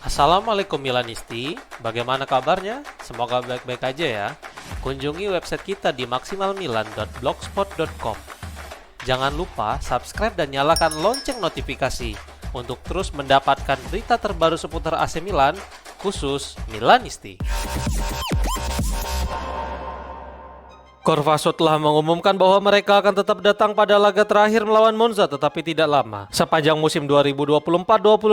Assalamualaikum Milanisti, bagaimana kabarnya? Semoga baik-baik aja ya. Kunjungi website kita di maksimalmilan.blogspot.com. Jangan lupa subscribe dan nyalakan lonceng notifikasi untuk terus mendapatkan berita terbaru seputar AC Milan, khusus Milanisti. Corvaso telah mengumumkan bahwa mereka akan tetap datang pada laga terakhir melawan Monza tetapi tidak lama. Sepanjang musim 2024-25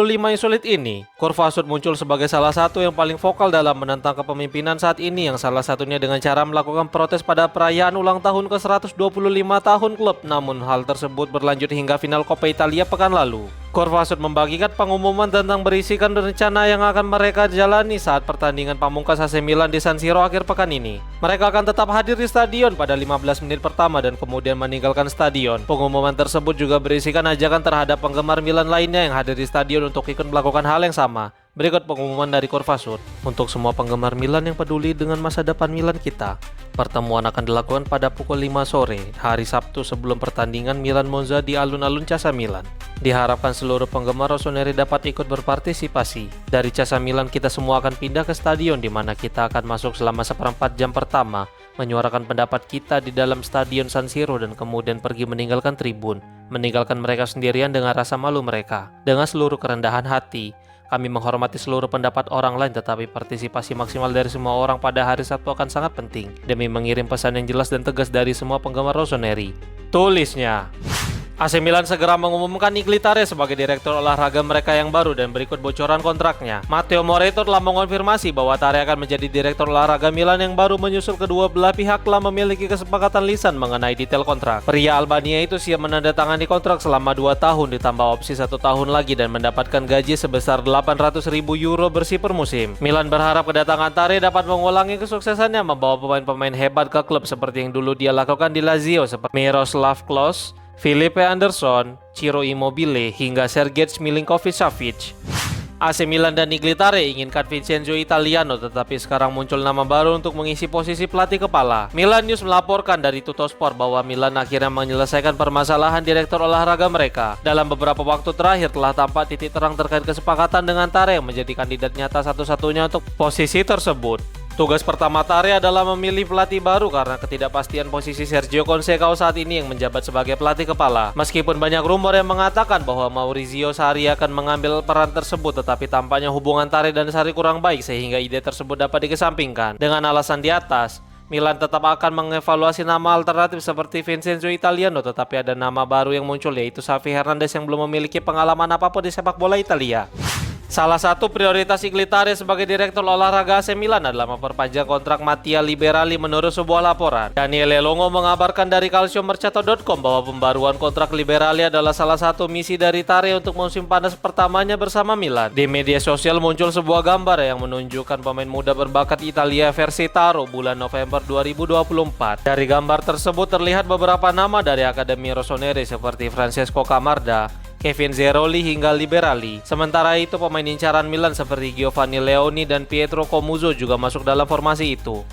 yang sulit ini, Corvaso muncul sebagai salah satu yang paling vokal dalam menentang kepemimpinan saat ini, yang salah satunya dengan cara melakukan protes pada perayaan ulang tahun ke-125 tahun klub. Namun hal tersebut berlanjut hingga final Coppa Italia pekan lalu. Corvaso membagikan pengumuman tentang berisikan rencana yang akan mereka jalani saat pertandingan pamungkas AC Milan di San Siro akhir pekan ini. Mereka akan tetap hadir di stadion pada 15 menit pertama dan kemudian meninggalkan stadion. Pengumuman tersebut juga berisikan ajakan terhadap penggemar Milan lainnya yang hadir di stadion untuk ikut melakukan hal yang sama. Berikut pengumuman dari Corvaso. Untuk semua penggemar Milan yang peduli dengan masa depan Milan kita, pertemuan akan dilakukan pada pukul 5 sore, hari Sabtu sebelum pertandingan Milan Monza di alun-alun Casa Milan. Diharapkan seluruh penggemar Rossoneri dapat ikut berpartisipasi. Dari Casa Milan kita semua akan pindah ke stadion di mana kita akan masuk selama seperempat jam pertama, menyuarakan pendapat kita di dalam stadion San Siro dan kemudian pergi meninggalkan tribun, meninggalkan mereka sendirian dengan rasa malu mereka. Dengan seluruh kerendahan hati, kami menghormati seluruh pendapat orang lain, tetapi partisipasi maksimal dari semua orang pada hari Sabtu akan sangat penting demi mengirim pesan yang jelas dan tegas dari semua penggemar Rossoneri. Tulisnya. AC Milan segera mengumumkan Nigli Tare sebagai direktur olahraga mereka yang baru dan berikut bocoran kontraknya. Matteo Moretto telah mengonfirmasi bahwa Tare akan menjadi direktur olahraga Milan yang baru, menyusul kedua belah pihak telah memiliki kesepakatan lisan mengenai detail kontrak. Pria Albania itu siap menandatangani kontrak selama 2 tahun ditambah opsi 1 tahun lagi dan mendapatkan gaji sebesar 800.000 euro bersih per musim. Milan berharap kedatangan Tare dapat mengulangi kesuksesannya membawa pemain-pemain hebat ke klub seperti yang dulu dia lakukan di Lazio seperti Miroslav Klose, Filipe Anderson, Ciro Immobile, hingga Sergej Milinkovic-Savic. AC Milan dan Nigli Tare inginkan Vincenzo Italiano, tetapi sekarang muncul nama baru untuk mengisi posisi pelatih kepala. Milan News melaporkan dari Tuttosport bahwa Milan akhirnya menyelesaikan permasalahan direktur olahraga mereka. Dalam beberapa waktu terakhir telah tampak titik terang terkait kesepakatan dengan Tare yang menjadi kandidat nyata satu-satunya untuk posisi tersebut. Tugas pertama Tare adalah memilih pelatih baru karena ketidakpastian posisi Sergio Conceição saat ini yang menjabat sebagai pelatih kepala. Meskipun banyak rumor yang mengatakan bahwa Maurizio Sarri akan mengambil peran tersebut, tetapi tampaknya hubungan Tare dan Sarri kurang baik sehingga ide tersebut dapat dikesampingkan. Dengan alasan di atas, Milan tetap akan mengevaluasi nama alternatif seperti Vincenzo Italiano, tetapi ada nama baru yang muncul, yaitu Xavi Hernandez yang belum memiliki pengalaman apapun di sepak bola Italia. Salah satu prioritas Nigli Tare sebagai direktur olahraga AC Milan adalah memperpanjang kontrak Mattia Liberali menurut sebuah laporan. Daniele Longo mengabarkan dari calciomercato.com bahwa pembaruan kontrak Liberali adalah salah satu misi dari Tare untuk musim panas pertamanya bersama Milan. Di media sosial muncul sebuah gambar yang menunjukkan pemain muda berbakat Italia versi Taro bulan November 2024. Dari gambar tersebut terlihat beberapa nama dari Akademi Rossoneri seperti Francesco Camarda, Kevin Zeroli hingga Liberali. Sementara itu pemain incaran Milan seperti Giovanni Leoni dan Pietro Comuzzo juga masuk dalam formasi itu.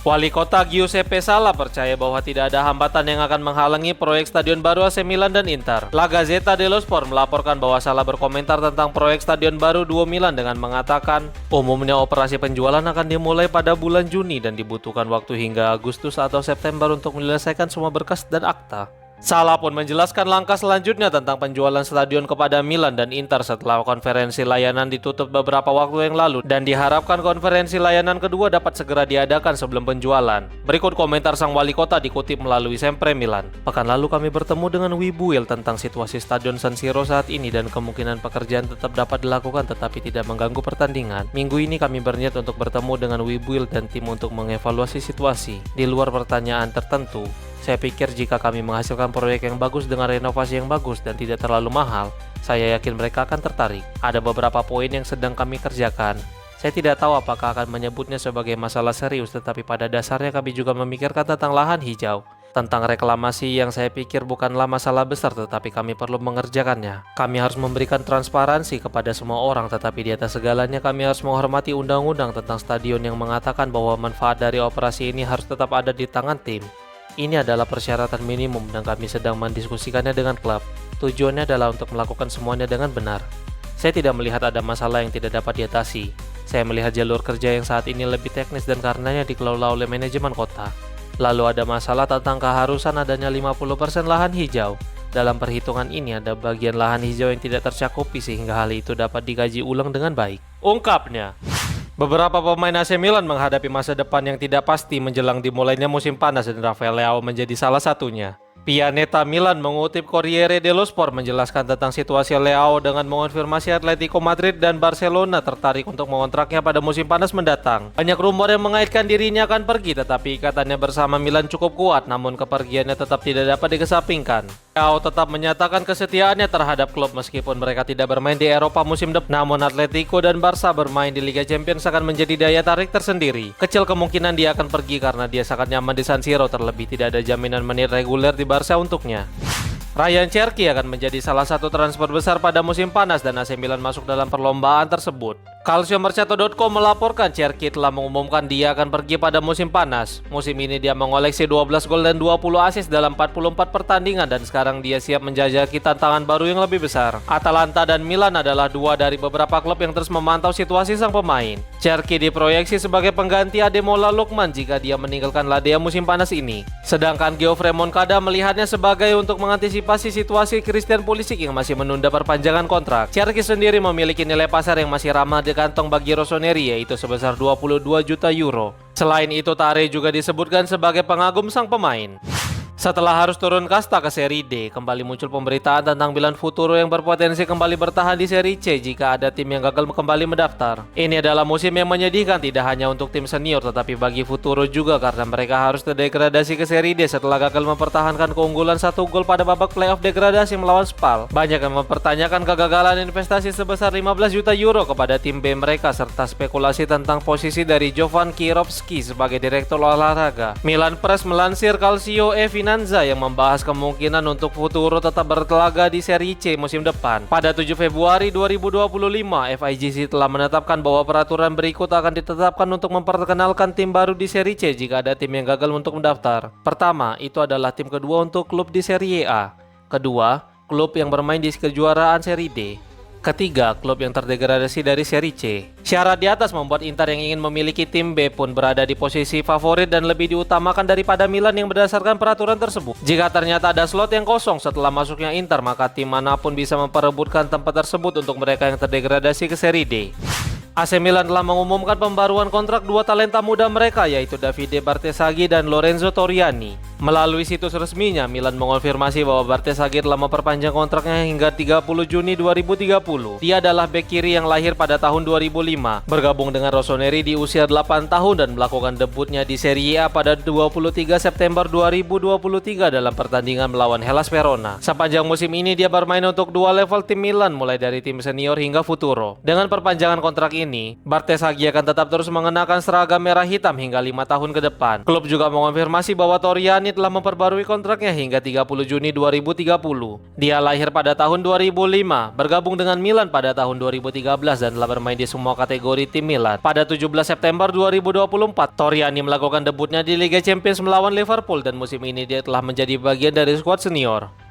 Wali kota Giuseppe Sala percaya bahwa tidak ada hambatan yang akan menghalangi proyek stadion baru AC Milan dan Inter. La Gazzetta dello Sport melaporkan bahwa Sala berkomentar tentang proyek stadion baru Duo Milan dengan mengatakan, umumnya operasi penjualan akan dimulai pada bulan Juni dan dibutuhkan waktu hingga Agustus atau September untuk menyelesaikan semua berkas dan akta. Sala pun menjelaskan langkah selanjutnya tentang penjualan stadion kepada Milan dan Inter setelah konferensi layanan ditutup beberapa waktu yang lalu, dan diharapkan konferensi layanan kedua dapat segera diadakan sebelum penjualan. Berikut komentar sang wali kota dikutip melalui Sempre Milan. Pekan lalu kami bertemu dengan Wibuil tentang situasi stadion San Siro saat ini dan kemungkinan pekerjaan tetap dapat dilakukan tetapi tidak mengganggu pertandingan. Minggu ini kami berniat untuk bertemu dengan Wibuil dan tim untuk mengevaluasi situasi. Di luar pertanyaan tertentu, saya pikir jika kami menghasilkan proyek yang bagus dengan renovasi yang bagus dan tidak terlalu mahal, saya yakin mereka akan tertarik. Ada beberapa poin yang sedang kami kerjakan. Saya tidak tahu apakah akan menyebutnya sebagai masalah serius, tetapi pada dasarnya kami juga memikirkan tentang lahan hijau. Tentang reklamasi yang saya pikir bukanlah masalah besar, tetapi kami perlu mengerjakannya. Kami harus memberikan transparansi kepada semua orang, tetapi di atas segalanya kami harus menghormati undang-undang tentang stadion yang mengatakan bahwa manfaat dari operasi ini harus tetap ada di tangan tim. Ini adalah persyaratan minimum dan kami sedang mendiskusikannya dengan klub. Tujuannya adalah untuk melakukan semuanya dengan benar. Saya tidak melihat ada masalah yang tidak dapat diatasi. Saya melihat jalur kerja yang saat ini lebih teknis dan karenanya dikelola oleh manajemen kota. Lalu ada masalah tentang keharusan adanya 50% lahan hijau. Dalam perhitungan ini ada bagian lahan hijau yang tidak tercakupi sehingga hal itu dapat dikaji ulang dengan baik, ungkapnya. Beberapa pemain AC Milan menghadapi masa depan yang tidak pasti menjelang dimulainya musim panas dan Rafael Leao menjadi salah satunya. Pianeta Milan mengutip Corriere dello Sport menjelaskan tentang situasi Leao dengan mengonfirmasi Atletico Madrid dan Barcelona tertarik untuk mengontraknya pada musim panas mendatang. Banyak rumor yang mengaitkan dirinya akan pergi, tetapi ikatannya bersama Milan cukup kuat, namun kepergiannya tetap tidak dapat dikesampingkan. Leao tetap menyatakan kesetiaannya terhadap klub meskipun mereka tidak bermain di Eropa musim depan. Namun Atletico dan Barca bermain di Liga Champions akan menjadi daya tarik tersendiri. Kecil kemungkinan dia akan pergi karena dia sangat nyaman di San Siro, terlebih tidak ada jaminan menit reguler di Barca untuknya. Ryan Cherki akan menjadi salah satu transfer besar pada musim panas dan AC Milan masuk dalam perlombaan tersebut. Calciomercato.com melaporkan Cherki telah mengumumkan dia akan pergi pada musim panas. Musim ini dia mengoleksi 12 gol dan 20 assist dalam 44 pertandingan dan sekarang dia siap menjajaki tantangan baru yang lebih besar. Atalanta dan Milan adalah dua dari beberapa klub yang terus memantau situasi sang pemain. Cherki diproyeksi sebagai pengganti Ademola Lookman jika dia meninggalkan Ladea musim panas ini. Sedangkan Geoffrey Moncada melihatnya sebagai untuk mengantisipasi situasi Christian Pulisic yang masih menunda perpanjangan kontrak. Cherki sendiri memiliki nilai pasar yang masih ramah di kantong bagi Rossoneri, yaitu sebesar 22 juta euro. Selain itu, Tare juga disebutkan sebagai pengagum sang pemain. Setelah harus turun kasta ke Serie D, kembali muncul pemberitaan tentang Milan Futuro yang berpotensi kembali bertahan di Serie C jika ada tim yang gagal kembali mendaftar. Ini adalah musim yang menyedihkan tidak hanya untuk tim senior tetapi bagi Futuro juga karena mereka harus terdegradasi ke Serie D setelah gagal mempertahankan keunggulan 1 gol pada babak playoff degradasi melawan Spal. Banyak yang mempertanyakan kegagalan investasi sebesar 15 juta euro kepada tim B mereka serta spekulasi tentang posisi dari Jovan Kirovski sebagai direktur olahraga. Milan Press melansir Calcio Finanza yang membahas kemungkinan untuk Futuro tetap bertelaga di Serie C musim depan. Pada 7 Februari 2025, FIGC telah menetapkan bahwa peraturan berikut akan ditetapkan untuk memperkenalkan tim baru di Serie C jika ada tim yang gagal untuk mendaftar. Pertama, itu adalah tim kedua untuk klub di Serie A. Kedua, klub yang bermain di kejuaraan Serie D. Ketiga, klub yang terdegradasi dari Serie C. Syarat di atas membuat Inter yang ingin memiliki tim B pun berada di posisi favorit dan lebih diutamakan daripada Milan yang berdasarkan peraturan tersebut. Jika ternyata ada slot yang kosong setelah masuknya Inter, maka tim manapun bisa memperebutkan tempat tersebut untuk mereka yang terdegradasi ke Serie D. AC Milan telah mengumumkan pembaruan kontrak dua talenta muda mereka yaitu Davide Bartesaghi dan Lorenzo Toriani. Melalui situs resminya, Milan mengonfirmasi bahwa Bartesaghi telah memperpanjang kontraknya hingga 30 Juni 2030. Dia adalah bek kiri yang lahir pada tahun 2005, bergabung dengan Rossoneri di usia 8 tahun dan melakukan debutnya di Serie A pada 23 September 2023 dalam pertandingan melawan Hellas Verona. Sepanjang musim ini dia bermain untuk dua level tim Milan mulai dari tim senior hingga Futuro. Dengan perpanjangan kontrak ini, Bartesaghi akan tetap terus mengenakan seragam merah hitam hingga 5 tahun ke depan. Klub juga mengonfirmasi bahwa Toriani telah memperbarui kontraknya hingga 30 Juni 2030. Dia lahir pada tahun 2005, bergabung dengan Milan pada tahun 2013 dan telah bermain di semua kategori tim Milan. Pada 17 September 2024, Toriani melakukan debutnya di Liga Champions melawan Liverpool dan musim ini dia telah menjadi bagian dari skuad senior.